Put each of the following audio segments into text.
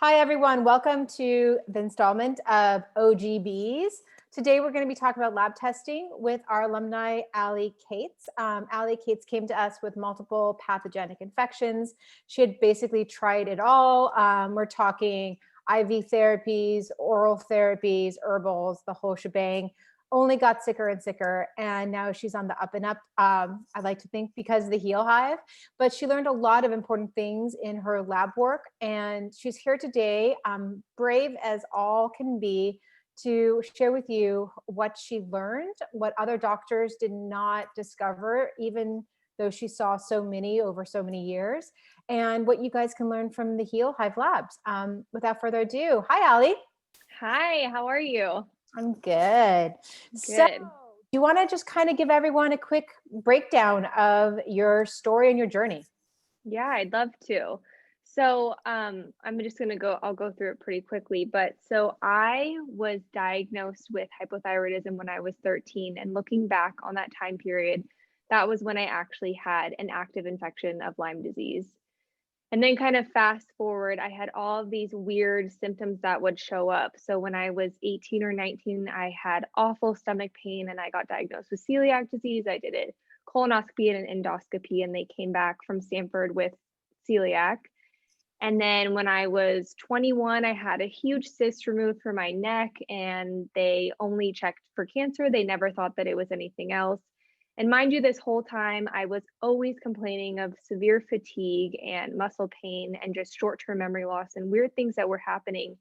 Hi, everyone. Welcome to the installment of OGBs. Today, we're going to be talking about lab testing with our alumni, Allie Cates. Allie Cates came to us with multiple pathogenic infections. She had basically tried it all. We're talking IV therapies, oral therapies, herbals, the whole shebang. Only got sicker and sicker, and now she's on the up and up. I like to think because of the Heal Hive, but she learned a lot of important things in her lab work, and she's here today, brave as all can be, to share with you what she learned, what other doctors did not discover, even though she saw so many over so many years, and what you guys can learn from the Heal Hive Labs. Without further ado, hi, Allie. Hi, how are you? I'm good. So, do you want to just kind of give everyone a quick breakdown of your story and your journey? Yeah, I'd love to. So, I'm just I'll go through it pretty quickly. But so I was diagnosed with hypothyroidism when I was 13. And looking back on that time period, that was when I actually had an active infection of Lyme disease. And then kind of fast forward, I had all of these weird symptoms that would show up. So when I was 18 or 19, I had awful stomach pain and I got diagnosed with celiac disease. I did a colonoscopy and an endoscopy, and they came back from Stanford with celiac. And then when I was 21, I had a huge cyst removed from my neck, and they only checked for cancer. They never thought that it was anything else. And mind you, this whole time, I was always complaining of severe fatigue and muscle pain and just short-term memory loss and weird things that were happening.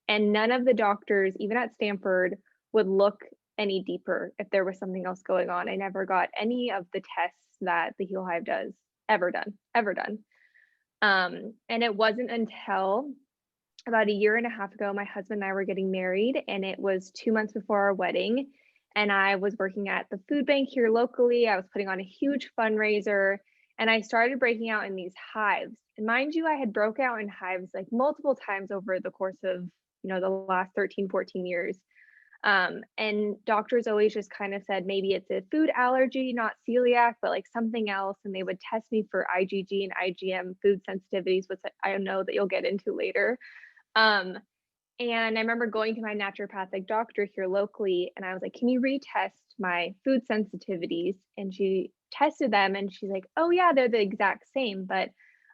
And none of the doctors, even at Stanford, would look any deeper if there was something else going on. I never got any of the tests that the Heal Hive does, ever done. And it wasn't until about a year and a half ago, my husband and I were getting married, and it was 2 months before our wedding. And I was working at the food bank here locally. I was putting on a huge fundraiser, and I started breaking out in these hives. And mind you, I had broke out in hives like multiple times over the course of, the last 13, 14 years. And doctors always just kind of said, maybe it's a food allergy, not celiac, but like something else. And they would test me for IgG and IgM food sensitivities, which I know that you'll get into later. And I remember going to my naturopathic doctor here locally, and I was like, can you retest my food sensitivities? And she tested them, and she's like, oh yeah, they're the exact same, but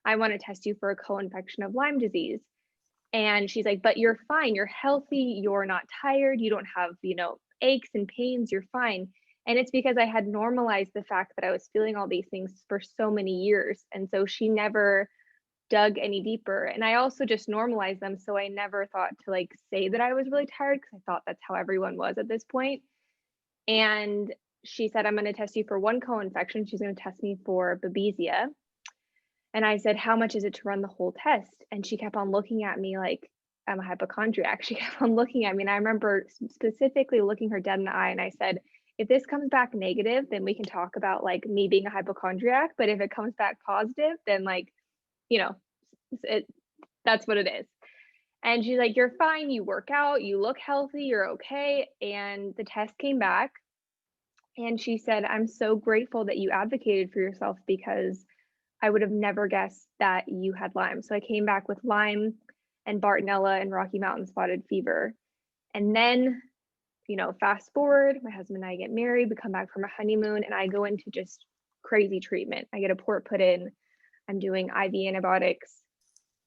I want to test you for a co-infection of Lyme disease. And she's like, but you're fine, you're healthy, you're not tired, you don't have, aches and pains, you're fine. And it's because I had normalized the fact that I was feeling all these things for so many years. And so she never dug any deeper. And I also just normalized them. So I never thought to like say that I was really tired, because I thought that's how everyone was at this point. And she said, I'm going to test you for one co-infection. She's going to test me for Babesia. And I said, how much is it to run the whole test? And she kept on looking at me like I'm a hypochondriac. She kept on looking at me. And I remember specifically looking her dead in the eye. And I said, if this comes back negative, then we can talk about like me being a hypochondriac. But if it comes back positive, then like, that's what it is. And she's like, you're fine, you work out, you look healthy, you're okay. And the test came back, and she said, I'm so grateful that you advocated for yourself, because I would have never guessed that you had Lyme. So I came back with Lyme and Bartonella and Rocky Mountain spotted fever. And then, fast forward, my husband and I get married, we come back from a honeymoon, and I go into just crazy treatment. I get a port put in. I'm doing IV antibiotics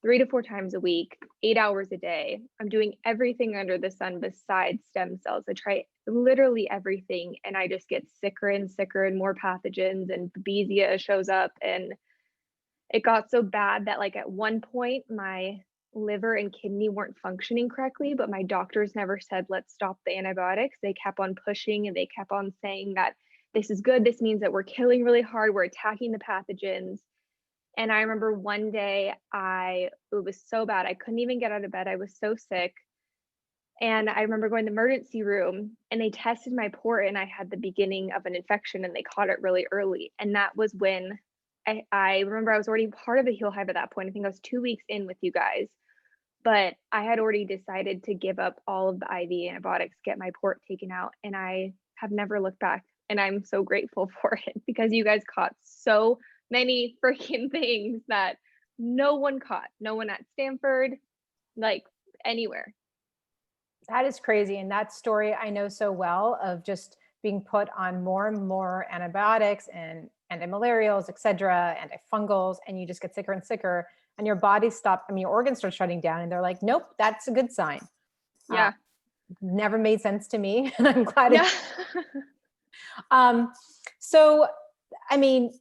3 to 4 times a week, 8 hours a day. I'm doing everything under the sun besides stem cells. I try literally everything, and I just get sicker and sicker, and more pathogens, and Babesia shows up. And it got so bad that like at one point my liver and kidney weren't functioning correctly, but my doctors never said, let's stop the antibiotics. They kept on pushing, and they kept on saying that this is good. This means that we're killing really hard. We're attacking the pathogens. And I remember one day it was so bad. I couldn't even get out of bed. I was so sick. And I remember going to the emergency room, and they tested my port, and I had the beginning of an infection, and they caught it really early. And that was when I remember I was already part of the Heal Hive at that point. I think I was 2 weeks in with you guys, but I had already decided to give up all of the IV antibiotics, get my port taken out. And I have never looked back. And I'm so grateful for it, because you guys caught so many freaking things that no one caught. No one at Stanford, like anywhere. That is crazy. And that story I know so well, of just being put on more and more antibiotics and antimalarials, et cetera, antifungals, and you just get sicker and sicker, and your body stop. I mean, your organs start shutting down, and they're like, nope, that's a good sign. Yeah. Never made sense to me. And I'm glad Yeah. So, I mean,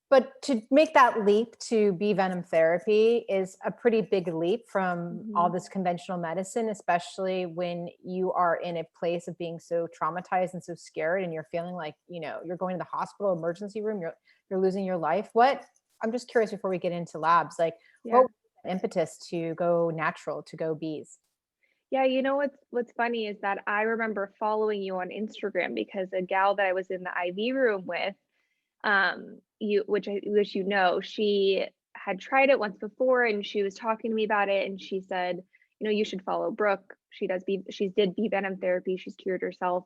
but to make that leap to Bee Venom Therapy is a pretty big leap from all this conventional medicine, especially when you are in a place of being so traumatized and so scared, and you're feeling like, you know, you're going to the hospital emergency room, you're losing your life. I'm just curious, before we get into labs, like, what was the impetus to go natural, to go bees? Yeah, you know what's funny is that I remember following you on Instagram because a gal that I was in the IV room with, which you know, she had tried it once before and she was talking to me about it, and she said, you know, you should follow Brooke. She did Bee Venom Therapy. She's cured herself.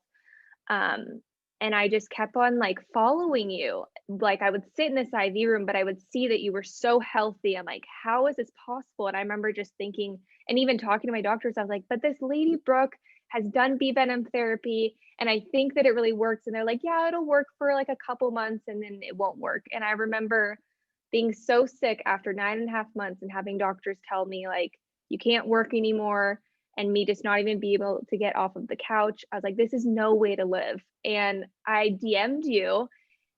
Um, and I just kept on like following you. Like I would sit in this IV room, but I would see that you were so healthy. I'm like, how is this possible? And I remember just thinking, and even talking to my doctors, I was like, but this lady Brooke has done Bee Venom Therapy, and I think that it really works. And they're like, yeah, it'll work for like a couple months and then it won't work. And I remember being so sick after 9.5 months and having doctors tell me like, you can't work anymore, and me just not even be able to get off of the couch. I was like, this is no way to live. And I DM'd you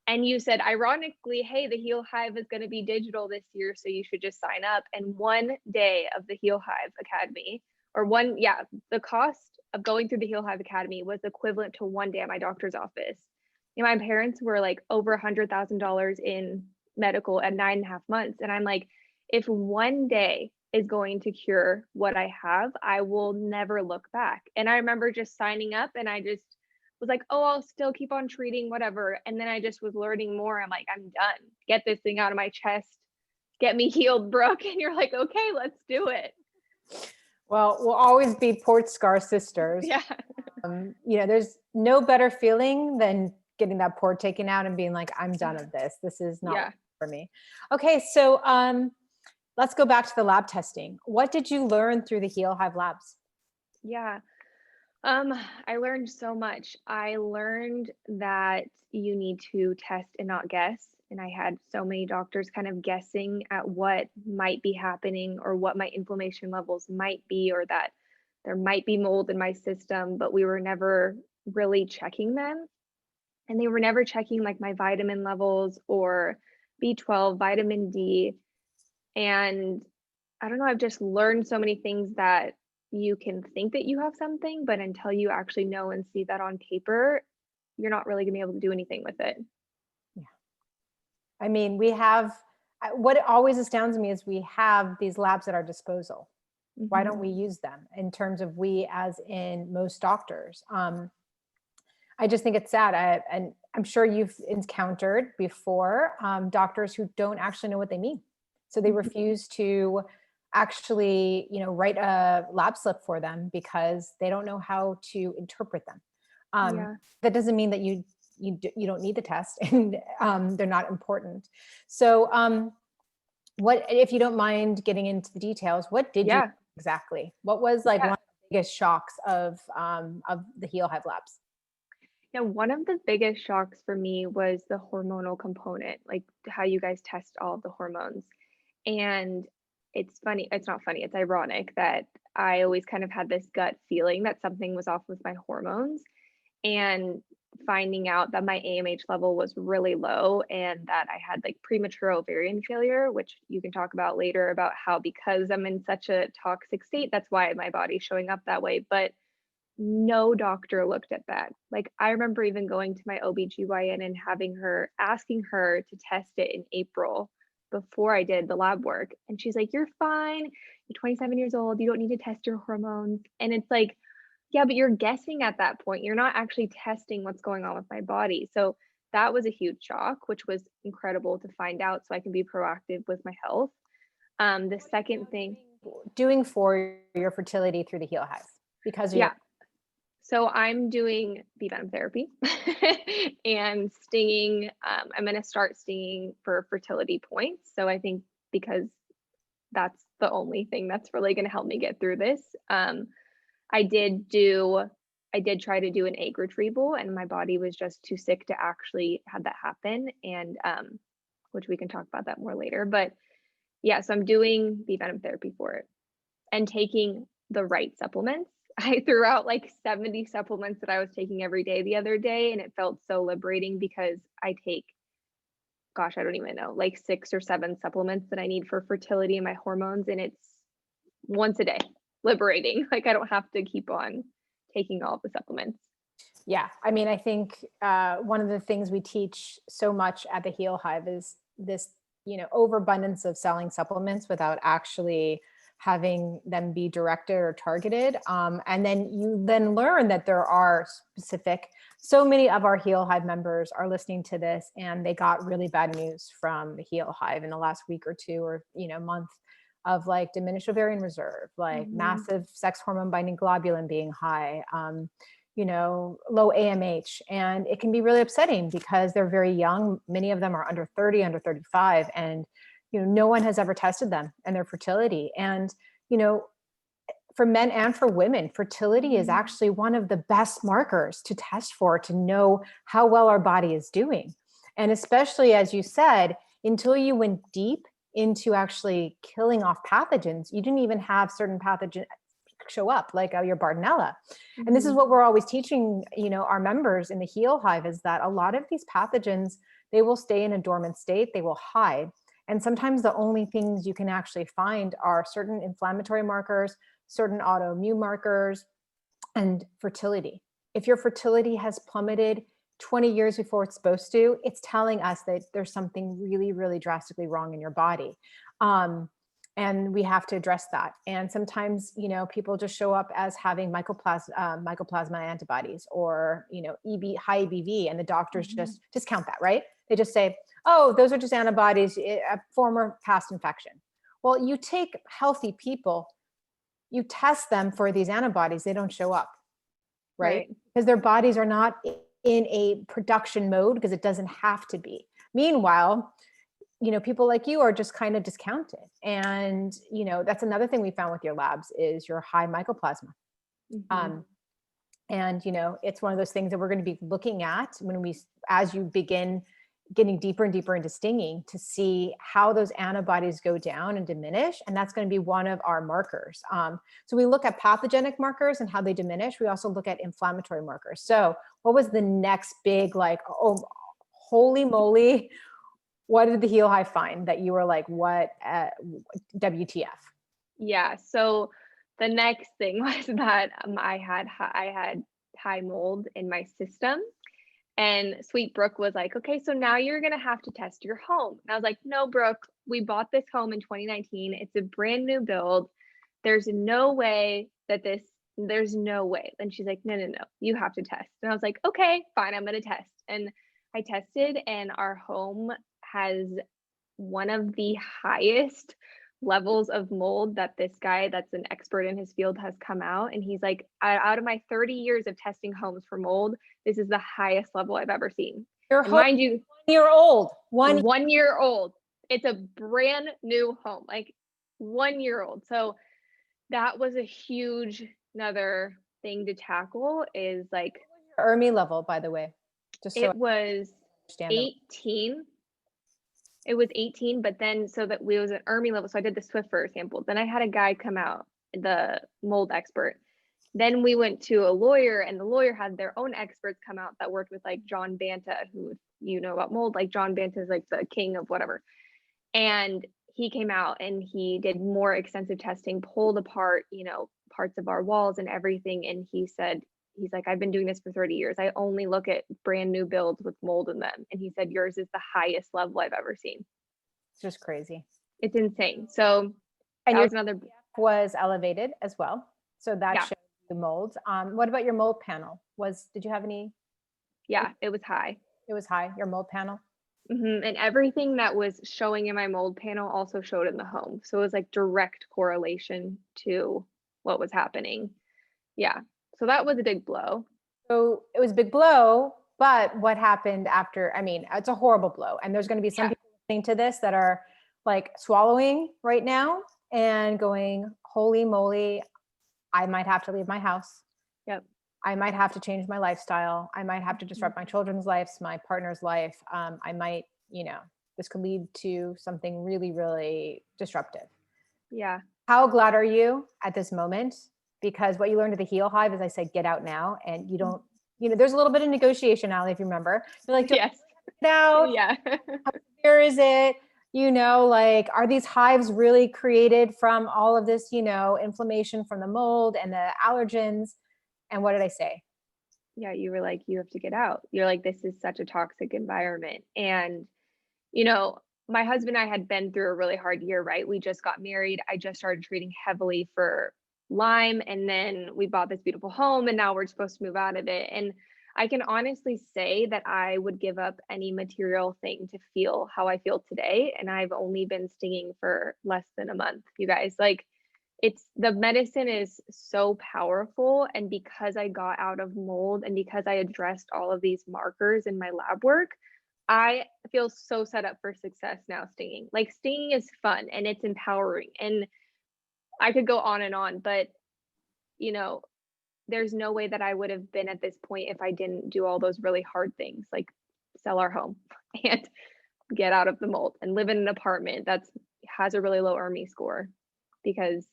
and you said, ironically, hey, the Heal Hive is going to be digital this year, so you should just sign up. And one day of the Heal Hive Academy, the cost of going through the Heal Hive Academy was equivalent to one day at my doctor's office. You know, my parents were like over $100,000 in medical at 9.5 months. And I'm like, if one day is going to cure what I have, I will never look back. And I remember just signing up, and I just was like, oh, I'll still keep on treating, whatever. And then I just was learning more. I'm like, I'm done. Get this thing out of my chest. Get me healed, Brooke. And you're like, okay, let's do it. Well, we'll always be Port Scar sisters. Yeah. You know, there's no better feeling than getting that port taken out and being like, I'm done with this. This is not for me. Okay. So, let's go back to the lab testing. What did you learn through the Heal Hive labs? Yeah. I learned so much. I learned that you need to test and not guess. And I had so many doctors kind of guessing at what might be happening or what my inflammation levels might be, or that there might be mold in my system, but we were never really checking them. And they were never checking like my vitamin levels or B12, vitamin D. And I don't know, I've just learned so many things that you can think that you have something, but until you actually know and see that on paper, you're not really gonna be able to do anything with it. Yeah. I mean, we have, what always astounds me is we have these labs at our disposal. Why don't we use them, in terms of we as in most doctors? I just think it's sad. And I'm sure you've encountered before doctors who don't actually know what they mean. So they refuse to actually, you know, write a lab slip for them because they don't know how to interpret them. That doesn't mean that you don't need the test, and they're not important. So what, if you don't mind getting into the details, what did you exactly? What was like one of the biggest shocks of the Heal Hive labs? Yeah, one of the biggest shocks for me was the hormonal component, like how you guys test all of the hormones. And it's funny, it's not funny, it's ironic that I always kind of had this gut feeling that something was off with my hormones, and finding out that my AMH level was really low and that I had like premature ovarian failure, which you can talk about later, about how because I'm in such a toxic state, that's why my body's showing up that way. But no doctor looked at that. Like I remember even going to my OBGYN and asking her to test it in April before I did the lab work. And she's like, you're fine. You're 27 years old. You don't need to test your hormones. And it's like, yeah, but you're guessing at that point. You're not actually testing what's going on with my body. So that was a huge shock, which was incredible to find out so I can be proactive with my health. The second thing, doing for your fertility through the Heal Hive, because so I'm doing Bee Venom Therapy and stinging. I'm going to start stinging for fertility points. So I think because that's the only thing that's really going to help me get through this. I did try to do an egg retrieval, and my body was just too sick to actually have that happen. And which we can talk about that more later. But yeah, so I'm doing Bee Venom Therapy for it and taking the right supplements. I threw out like 70 supplements that I was taking every day the other day, and it felt so liberating because I take, gosh, I don't even know, like 6 or 7 supplements that I need for fertility and my hormones, and it's once a day, liberating. Like I don't have to keep on taking all the supplements. Yeah. I mean, I think one of the things we teach so much at the Heal Hive is this, overabundance of selling supplements without actually having them be directed or targeted. And then you then learn that there are specific, so many of our Heal Hive members are listening to this and they got really bad news from the Heal Hive in the last week or 2 or, month of like diminished ovarian reserve, like massive sex hormone binding globulin being high, low AMH. And it can be really upsetting because they're very young. Many of them are under 30, under 35, and, no one has ever tested them and their fertility. And, for men and for women, fertility is actually one of the best markers to test for, to know how well our body is doing. And especially, as you said, until you went deep into actually killing off pathogens, you didn't even have certain pathogens show up, like your Bartonella. And this is what we're always teaching, our members in the Heal Hive, is that a lot of these pathogens, they will stay in a dormant state, they will hide. And sometimes the only things you can actually find are certain inflammatory markers, certain autoimmune markers, and fertility. If your fertility has plummeted 20 years before it's supposed to, it's telling us that there's something really, really drastically wrong in your body. And we have to address that. And sometimes, people just show up as having mycoplasma antibodies or, high EBV, and the doctors just discount that, right? They just say, oh, those are just antibodies, a former past infection. Well, you take healthy people, you test them for these antibodies, they don't show up, right? Because their bodies are not in a production mode, because it doesn't have to be. Meanwhile, people like you are just kind of discounted. And, that's another thing we found with your labs is your high mycoplasma. And, it's one of those things that we're going to be looking at as you begin getting deeper and deeper into stinging, to see how those antibodies go down and diminish. And that's going to be one of our markers. So we look at pathogenic markers and how they diminish. We also look at inflammatory markers. So what was the next big, like, oh, holy moly, what did the Heal Hive find that you were like, what, WTF? Yeah. So the next thing was that I had high mold in my system. And sweet Brooke was like, okay, so now you're going to have to test your home. And I was like, no, Brooke, we bought this home in 2019. It's a brand new build. There's no way that there's no way. And she's like, no, you have to test. And I was like, okay, fine, I'm going to test. And I tested, and our home has one of the highest levels of mold that this guy that's an expert in his field has come out. And he's like, out of my 30 years of testing homes for mold, this is the highest level I've ever seen. And mind you, 1 year old. One year old. It's a brand new home, like 1 year old. So that was a huge another thing to tackle, is like ERMI level, by the way. It was 18. It was 18, but then so that we was an ERMI level. So I did the Swiffer sample. Then I had a guy come out, the mold expert. Then we went to a lawyer, and the lawyer had their own experts come out that worked with like John Banta, who, about mold, like John Banta is like the king of whatever. And he came out and he did more extensive testing, pulled apart, parts of our walls and everything. And he said, he's like, I've been doing this for 30 years. I only look at brand new builds with mold in them. And he said, yours is the highest level I've ever seen. It's just crazy. It's insane. So, and your another was elevated as well. So that showed the mold. What about your mold panel? Did you have any? Yeah, it was high. It was high, your mold panel? And everything that was showing in my mold panel also showed in the home. So it was like direct correlation to what was happening. Yeah. So that was a big blow. So it was a big blow, but what happened after? I mean, it's a horrible blow. And there's going to be some people listening to this that are like swallowing right now. and going, holy moly, I might have to leave my house. Yep. I might have to change my lifestyle. I might have to disrupt my children's lives, my partner's life. I might, this could lead to something really, really disruptive. Yeah. How glad are you at this moment? Because what you learned at the Heal Hive is I said, get out now. And you don't, there's a little bit of negotiation, Allie, if you remember. You're like, yes. Get out. Yeah. How severe is it? Like, are these hives really created from all of this, inflammation from the mold and the allergens? And what did I say? Yeah, you were like, you have to get out. You're like, this is such a toxic environment. And, my husband and I had been through a really hard year, right? We just got married. I just started treating heavily for Lyme. And then we bought this beautiful home and now we're supposed to move out of it. And I can honestly say that I would give up any material thing to feel how I feel today. And I've only been stinging for less than a month, you guys. Like, the medicine is so powerful. And because I got out of mold and because I addressed all of these markers in my lab work, I feel so set up for success now stinging. Like, stinging is fun and it's empowering. And I could go on and on, but there's no way that I would have been at this point if I didn't do all those really hard things, like sell our home and get out of the mold and live in an apartment that has a really low ERMI score, because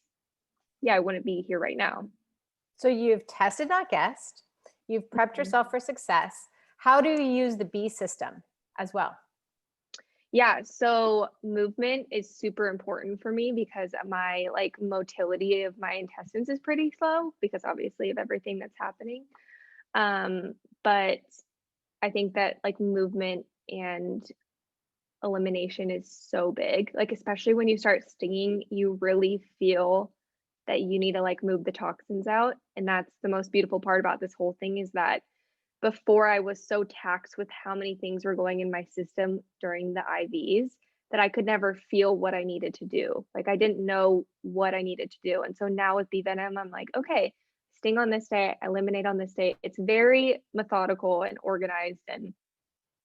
I wouldn't be here right now. So you've tested, not guessed. You've prepped yourself for success. How do you use the Bee system as well? Yeah, so movement is super important for me because my motility of my intestines is pretty slow because obviously of everything that's happening. But I think that movement and elimination is so big. Like, especially when you start stinging, you really feel that you need to move the toxins out. And that's the most beautiful part about this whole thing, is that before I was so taxed with how many things were going in my system during the IVs that I could never feel what I needed to do. Like, I didn't know what I needed to do. And so now with Bee Venom, I'm like, okay, sting on this day, eliminate on this day. It's very methodical and organized. And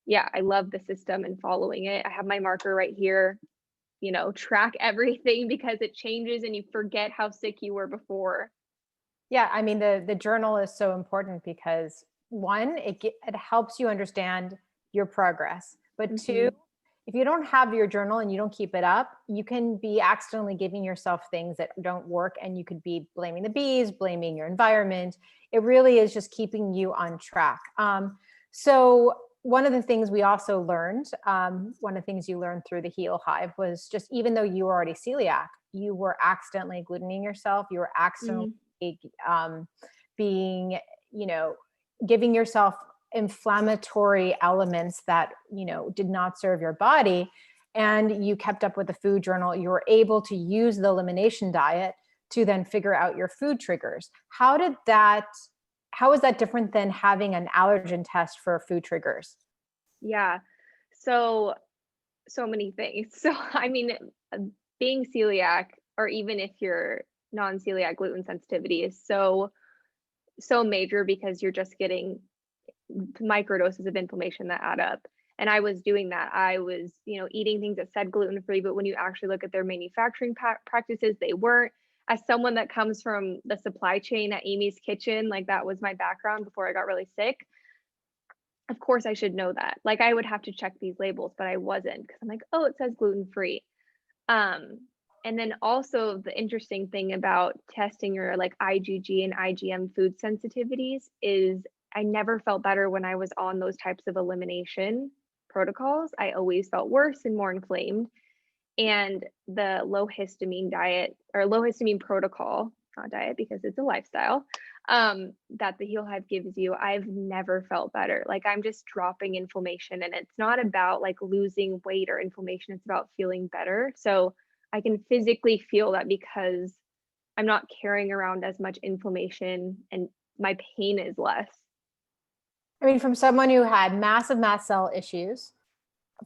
yeah, I love the system and following it. I have my marker right here, track everything because it changes and you forget how sick you were before. Yeah, I mean, the journal is so important because one, it helps you understand your progress. But two, if you don't have your journal and you don't keep it up, you can be accidentally giving yourself things that don't work, and you could be blaming the bees, blaming your environment. It really is just keeping you on track. So one of the things we also learned, one of the things you learned through the Heal Hive was just, even though you were already celiac, you were accidentally glutening yourself. You were accidentally being, giving yourself inflammatory elements that, did not serve your body. And you kept up with the food journal. You were able to use the elimination diet to then figure out your food triggers. How is that different than having an allergen test for food triggers? Yeah. So many things. So, I mean, being celiac, or even if you're non-celiac, gluten sensitivity is so major because you're just getting microdoses of inflammation that add up. And I was doing that. I was, eating things that said gluten-free, but when you actually look at their manufacturing practices, they weren't. As someone that comes from the supply chain at Amy's Kitchen, that was my background before I got really sick. Of course I should know that. I would have to check these labels, but I wasn't, because I'm like, oh, it says gluten-free. And then also the interesting thing about testing your IgG and IgM food sensitivities is I never felt better when I was on those types of elimination protocols. I always felt worse and more inflamed. And the low histamine diet, or low histamine protocol, not diet because it's a lifestyle, that the Heal Hive gives you, I've never felt better. I'm just dropping inflammation, and it's not about losing weight or inflammation. It's about feeling better. So I can physically feel that because I'm not carrying around as much inflammation and my pain is less. I mean, from someone who had massive mast cell issues,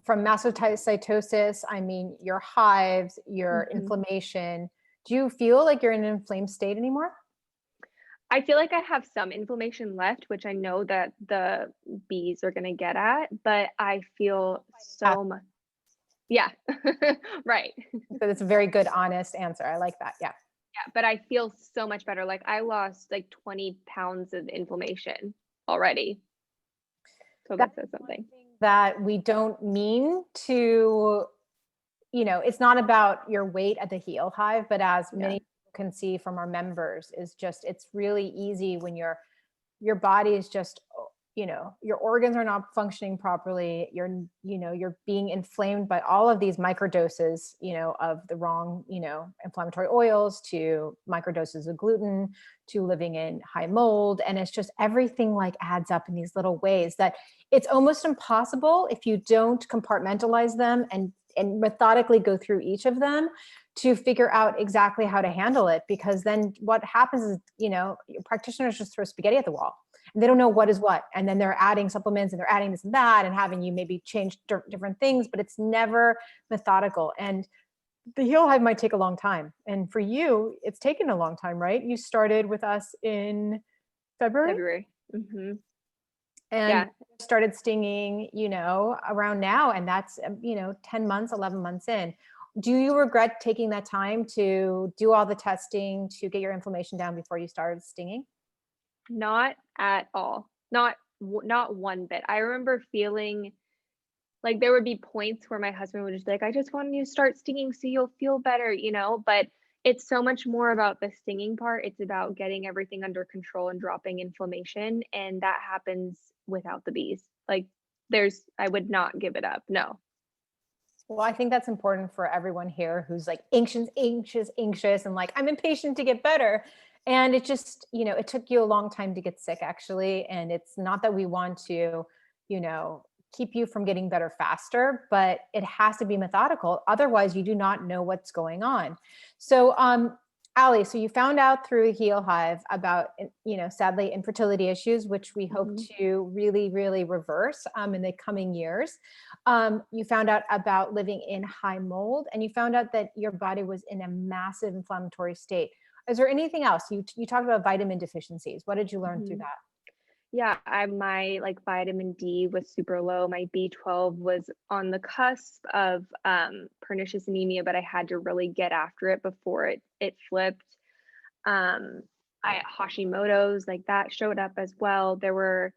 from mastocytosis, I mean, your hives, your inflammation, do you feel like you're in an inflamed state anymore? I feel like I have some inflammation left, which I know that the bees are going to get at, but I feel so much. Yeah. Right. So that's a very good, honest answer. I like that. Yeah. Yeah, but I feel so much better. Like I lost like 20 pounds of inflammation already. So that says something. That we don't mean to, it's not about your weight at the Heal Hive, but as many people can see from our members, is just, it's really easy when your body is just, your organs are not functioning properly. You're being inflamed by all of these microdoses, of the wrong, inflammatory oils, to microdoses of gluten, to living in high mold. And it's just everything like adds up in these little ways that it's almost impossible, if you don't compartmentalize them and methodically go through each of them, to figure out exactly how to handle it. Because then what happens is, your practitioners just throw spaghetti at the wall and they don't know what is what. And then they're adding supplements and they're adding this and that and having you maybe change different things, but it's never methodical. And the Heal Hive might take a long time. And for you, it's taken a long time, right? You started with us in February. Mm-hmm. And started stinging, around now. And that's, 10 months, 11 months in. Do you regret taking that time to do all the testing to get your inflammation down before you started stinging? Not at all. Not one bit. I remember feeling like there would be points where my husband would just be like, I just want you to start stinging so you'll feel better, but it's so much more about the stinging part. It's about getting everything under control and dropping inflammation. And that happens without the bees. Like I would not give it up. No. Well, I think that's important for everyone here who's like anxious, and like, I'm impatient to get better. And it just, it took you a long time to get sick, actually. And it's not that we want to, keep you from getting better faster, but it has to be methodical. Otherwise, you do not know what's going on. So, Allie, so you found out through Heal Hive about, sadly, infertility issues, which we hope to really, really reverse in the coming years. You found out about living in high mold, and you found out that your body was in a massive inflammatory state. Is there anything else? You talked about vitamin deficiencies. What did you learn through that? Yeah, my vitamin D was super low. My B12 was on the cusp of pernicious anemia, but I had to really get after it before it flipped. I Hashimoto's, like that showed up as well. There were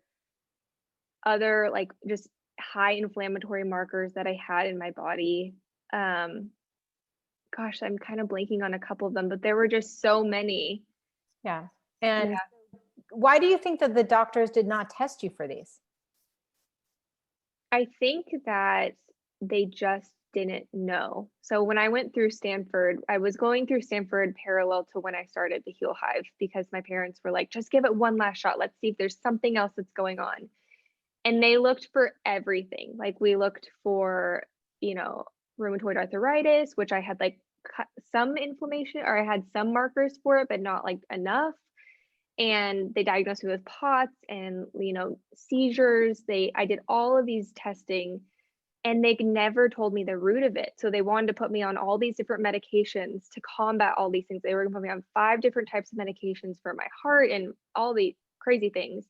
other just high inflammatory markers that I had in my body. Gosh, I'm kind of blanking on a couple of them, but there were just so many. Yeah. And why do you think that the doctors did not test you for these? I think that they just didn't know. So when I went through Stanford, I was going through Stanford parallel to when I started the Heal Hive, because my parents were like, just give it one last shot. Let's see if there's something else that's going on. And they looked for everything. Like we looked for, rheumatoid arthritis, which I had some inflammation, or I had some markers for it, but not enough. And they diagnosed me with POTS and, seizures. I did all of these testing, and they never told me the root of it. So they wanted to put me on all these different medications to combat all these things. They were going to put me on 5 different types of medications for my heart and all the crazy things.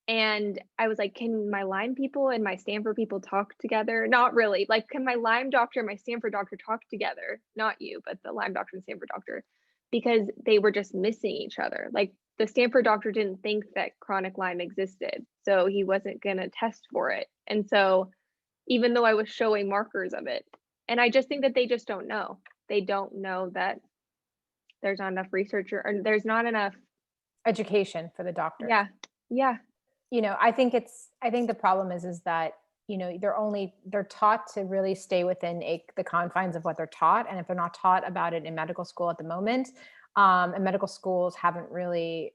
And I was like, can my Lyme people and my Stanford people talk together? Not really. Can my Lyme doctor and my Stanford doctor talk together? Not you, but the Lyme doctor and Stanford doctor, because they were just missing each other. The Stanford doctor didn't think that chronic Lyme existed, so he wasn't going to test for it. And so even though I was showing markers of it, and I just think that they just don't know. They don't know that there's not enough research, or there's not enough education for the doctors. Yeah. I think the problem is that, they're taught to really stay within the confines of what they're taught. And if they're not taught about it in medical school at the moment, and medical schools haven't really,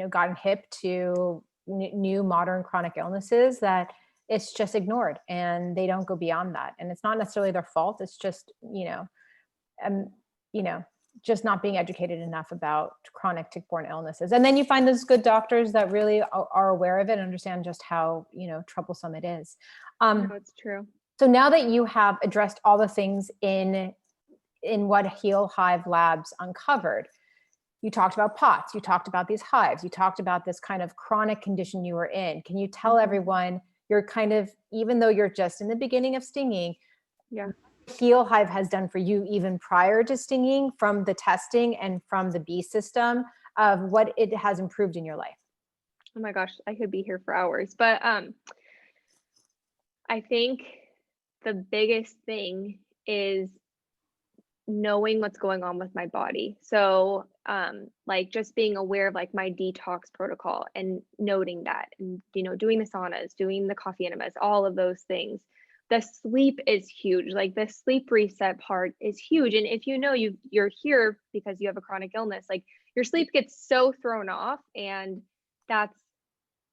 gotten hip to new modern chronic illnesses, that it's just ignored and they don't go beyond that. And it's not necessarily their fault. It's just, just not being educated enough about chronic tick-borne illnesses. And then you find those good doctors that really are aware of it and understand just how, troublesome it is. No, it's true. So now that you have addressed all the things in what Heal Hive Labs uncovered, you talked about POTS, you talked about these hives, you talked about this kind of chronic condition you were in. Can you tell everyone, you're kind of, even though you're just in the beginning of stinging, Yeah. Heal Hive has done for you even prior to stinging, from the testing and from the bee system, of what it has improved in your life. Oh my gosh, I could be here for hours. But I think the biggest thing is knowing what's going on with my body. So, like just being aware of like my detox protocol and noting that, and doing the saunas, doing the coffee enemas, all of those things. The sleep is huge. Like the sleep reset part is huge. And if you're here because you have a chronic illness, like your sleep gets so thrown off, and that's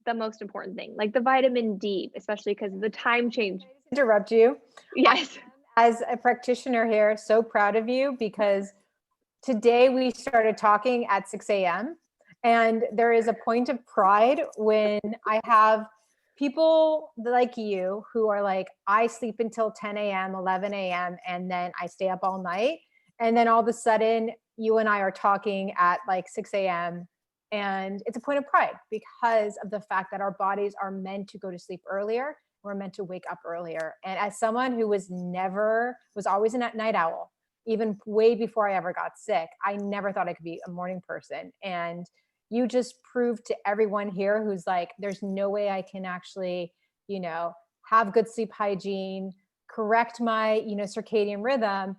the most important thing. Like the vitamin D, especially because of the time change. Interrupt you. Yes. As a practitioner here, so proud of you, because today we started talking at 6 a.m. and there is a point of pride when I have people like you who are like, I sleep until 10 a.m., 11 a.m., and then I stay up all night. And then all of a sudden you and I are talking at like 6 a.m. And it's a point of pride because of the fact that our bodies are meant to go to sleep earlier. We're meant to wake up earlier. And as someone who was always a night owl, even way before I ever got sick, I never thought I could be a morning person. And you just proved to everyone here who's like, there's no way I can actually, have good sleep hygiene, correct my, circadian rhythm.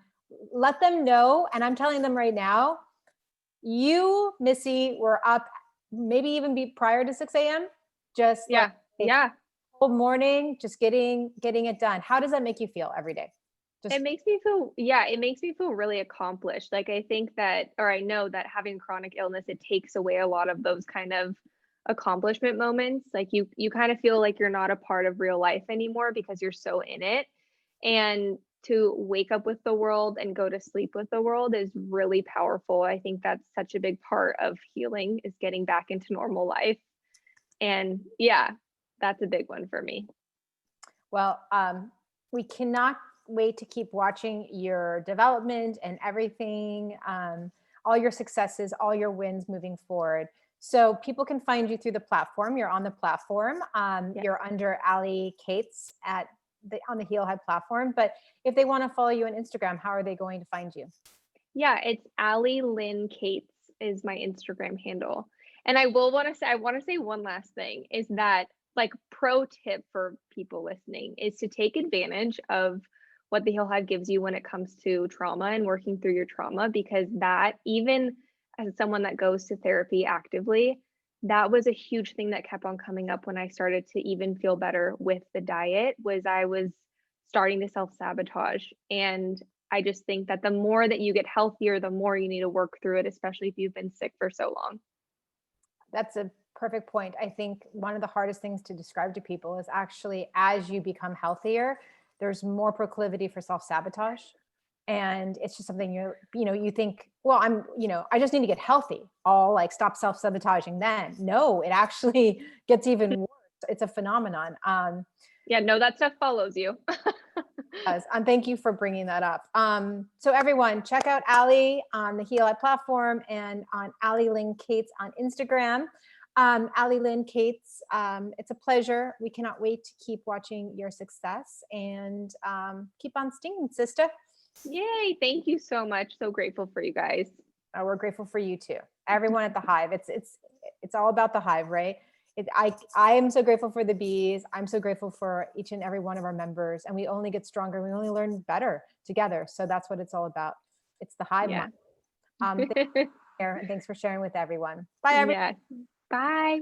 Let them know. And I'm telling them right now, you, Missy, were up maybe even prior to 6 a.m. Just Yeah. Yeah. whole morning, just getting it done. How does that make you feel every day? It makes me feel really accomplished. Like I think that, or I know that having chronic illness, it takes away a lot of those kind of accomplishment moments. Like you kind of feel like you're not a part of real life anymore because you're so in it. And to wake up with the world and go to sleep with the world is really powerful. I think that's such a big part of healing, is getting back into normal life. And yeah, that's a big one for me. Well, we cannot wait to keep watching your development and everything, all your successes, all your wins moving forward. So people can find you through the platform. You're on the platform. You're under Allie Cates on the Heal Hive platform. But if they want to follow you on Instagram, how are they going to find you? Yeah, it's Allie Lynn Cates is my Instagram handle. And I want to say one last thing, is that like pro tip for people listening is to take advantage of what the Heal Hive gives you when it comes to trauma and working through your trauma, because that, even as someone that goes to therapy actively, that was a huge thing that kept on coming up when I started to even feel better with the diet, was I was starting to self-sabotage. And I just think that the more that you get healthier, the more you need to work through it, especially if you've been sick for so long. That's a perfect point. I think one of the hardest things to describe to people is actually, as you become healthier, there's more proclivity for self-sabotage. And it's just something you think, well, I just need to get healthy. I'll like stop self-sabotaging then. No, it actually gets even worse. It's a phenomenon. Yeah, no, that stuff follows you. And thank you for bringing that up. So everyone, check out Allie on the Heal Hive platform and on Allie Lynn Cates on Instagram. Allie Lynn Cates, it's a pleasure. We cannot wait to keep watching your success, and keep on stinging, sister. Yay, thank you so much. So grateful for you guys. We're grateful for you too. Everyone at the Hive. It's all about the Hive, right? I am so grateful for the bees. I'm so grateful for each and every one of our members, and we only get stronger. We only learn better together. So that's what it's all about. It's the Hive month. And thanks for sharing with everyone. Bye, everyone. Yeah. Bye.